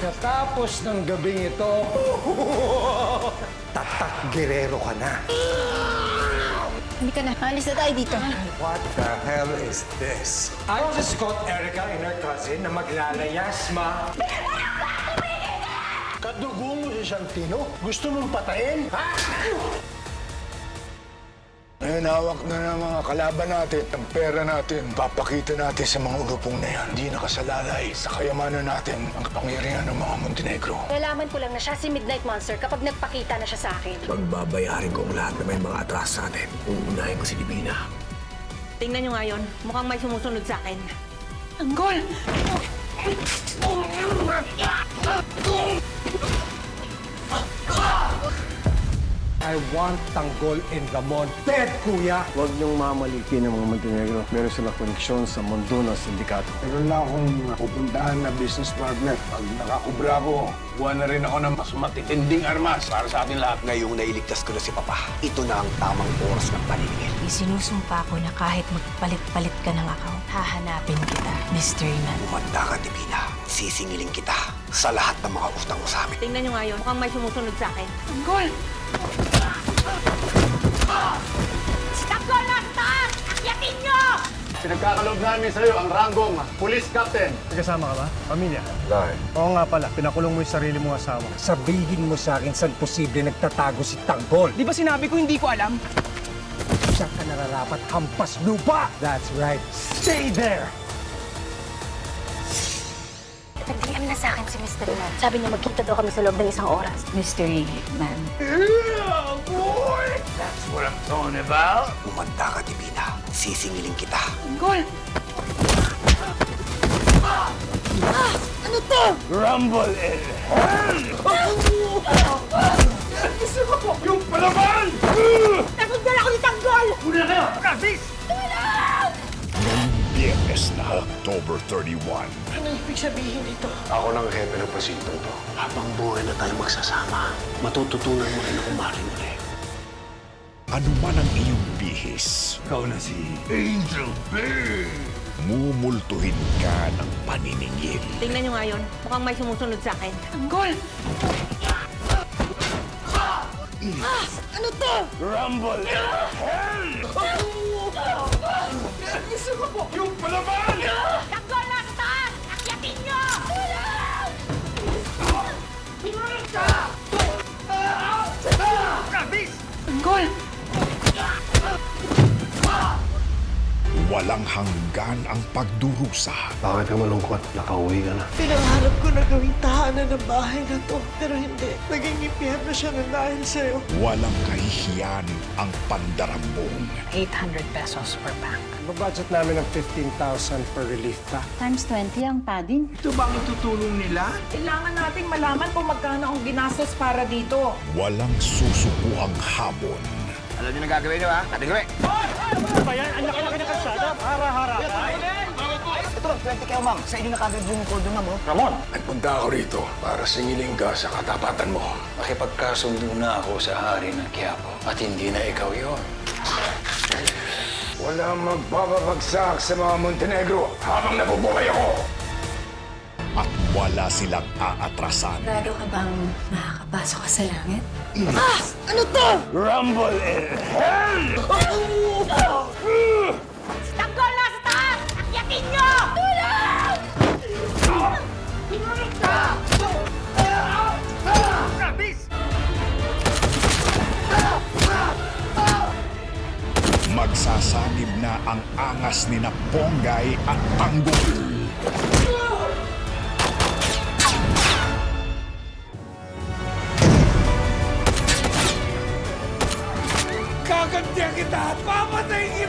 Pagkatapos ng gabing ito, tatak gerero ka na. Hindi ka na. Alis na tayo dito. What the hell is this? I just caught Erica and her cousin na maglalayas, ma. Kadugo mo si Santino? Gusto mong patayin? Ha? Ngayon, hawak na ng mga kalaban natin, ang pera natin. Papakita natin sa mga ulupong na yan. Hindi nakasalalay sa kayamanan natin ang kapangyarihan ng mga Montenegro. Nalaman ko lang na siya si Midnight Monster kapag nagpakita na siya sa akin. Pagbabayarin ko ang lahat na may mga atras sa atin. Uunahin ko si Divina. Tingnan nyo nga yun. Mukhang may sumusunod sa akin. Tanggol! I want Tanggol in Ramon dead, kuya! Huwag niyong mamalikin ang mga Montenegro. Meron silang koneksyon sa mundo ng sindikato. Meron lang akong pupuntahan na business partner. Pag nakakubra ko, buwan na rin ako ng mas matitinding armas para sa atin lahat. Ngayong nailigtas ko na si Papa, ito na ang tamang oras ng paningil. Isinusumpa ko na kahit magpalit-palit ka ng account, hahanapin kita, Mystery Man. Umanda ka, Divina. Sisingilin kita sa lahat ng mga utang mo sa amin. Tingnan nyo nga yun. Mukhang may sumusunod sa akin. Tanggol! Si Tanggol nasa taas! Akyatin nyo! Pinagkakaloob namin sa'yo ang ranggong police captain. Kasama ka ba? Pamilya? Dahil? Oo nga pala, pinakulong mo yung sarili mong asawa. Sabihin mo sa akin saan posible nagtatago si Tanggol. Di ba sinabi ko hindi ko alam? Saan ka nararapat hampas lupa? That's right. Stay there! Nag-DM na sa akin si Mystery Man. Sabi niya magkita daw kami sa loob ng isang oras. Mystery Man. That's what I'm talking about. Umanda ka, Divina. Sisingilin kita. Tanggol! Ano to? Rumble in hell! Yung palaban! Nagugdala ako ni Tanggol! Una kayo! Francis! Biyernes na October 31. Ako ng hepe ng pasintong to. Habang buhay na tayo magsasama, matututunan mo rin ako mahalin ulit. Ano man ang iyong bihis, Ikaw na si Angel Bay! mumultuhin ka ng paniningil. Tingnan nyo nga yun. Mukhang may sumusunod sa akin. Tanggol! Ano to? Rumble in hell! Yung palaban! Tanggol nasa taas! Akyatin nyo! Tanggol! Walang hanggan ang pagdurusa. Bakit ka malungkot? Nakauwi ka na. Pinangarap ko na gawing tahanan ng bahay na to. Pero hindi. Naging impyerno siya ng dahil sa'yo. Walang kahihiyan ang pandarambong. 800 pesos per bank. Budget namin ng 15,000 per relief pack. Times 20 ang padding. Ito ba ang itutulong nila? Kailangan nating malaman kung magkano ang ginastos para dito. Walang susukuhang hamon. Alam niyo na gagawin niyo, ha? Ating gawin! Nagpunta ako rito para singiling ka sa katapatan mo. Makipagkasundo na ako sa hari ng Quiapo at hindi na ikaw yon. Walang magbabagsak sa mga Montenegro habang nabubuhay ako. At wala silang aatrasan. Sigurado ka bang makakapasok ka sa langit? Rumble in hell! Si Tanggol nasa taas! Akyatin nyo! Tulong! Magsasanib na ang angas ni na Ponggay at Tanggol. Kagantihan kita at papatayin